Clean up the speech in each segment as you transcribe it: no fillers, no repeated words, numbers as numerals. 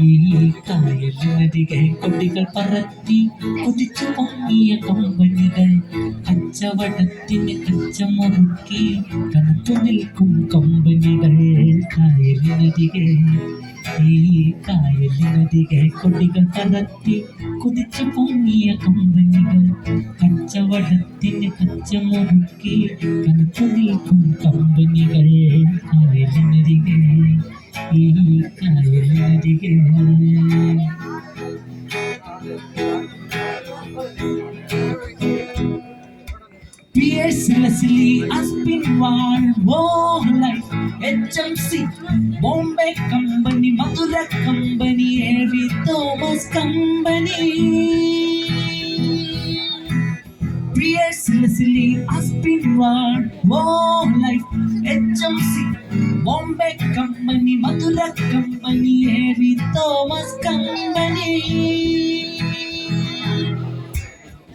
ഈ കായലിനരികെ കൊടികൾ പറത്തി കുതിച്ചു പൊങ്ങിയ കമ്പനികൾ, കച്ചവടത്തിന് കച്ചമുറുക്കി കനത്തു നിൽക്കും കമ്പനികൾ. കായലിനരികെ ഈ കായലിനരികെ കൊടികൾ പറത്തി കുതിച്ചു പൊങ്ങിയ കമ്പനികൾ, കച്ചവടത്തിന് കച്ചമുറുക്കി കനത്തു നിൽക്കും കമ്പനികൾ. കായലിനരികെ ഈ കായലിനരികെ P.S. Leslie, Aspinwall, War Life, HMC, Bombay Company, Madura Company, Harry Thomas Company. P.S. Leslie, Aspinwall, War Life, HMC, Bombay Company, Madura Company, Harry Thomas Company.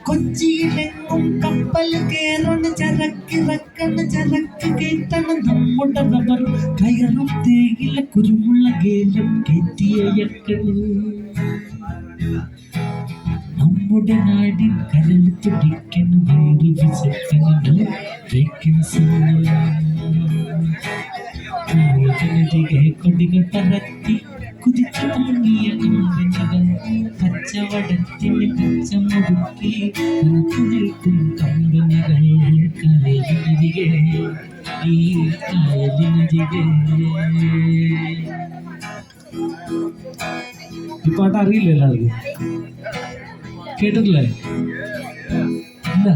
കൊച്ചിയിലെങ്ങും കപ്പൽ കേറണ്, ചരക്കിറക്കണ്, ചരക്ക് കയറ്റണം. നമ്മുടെ റബ്ബർ കയറും തേയില കുരുമുളകേലും കയറ്റിയക്കണ്. നമ്മുടെ നാടിൻ കരൾ തുടിക്കണം, വേറെ വിശക്കണ വേക്കൻസി. കായലിനരികെ കൊടികൾ പറത്തി കുതിച്ചു പൊങ്ങിയ കമ്പനികൾ, കച്ചവടത്തിന് കച്ചമുറുക്കി കനത്തു നിൽക്കും കമ്പനികൾ. കായലിനരികെ ഈ കായലിനരികെ. ഈ പാട്ട് അറിയില്ല എല്ലാവർക്കും? കേട്ടിട്ടില്ലേ? ഇല്ല.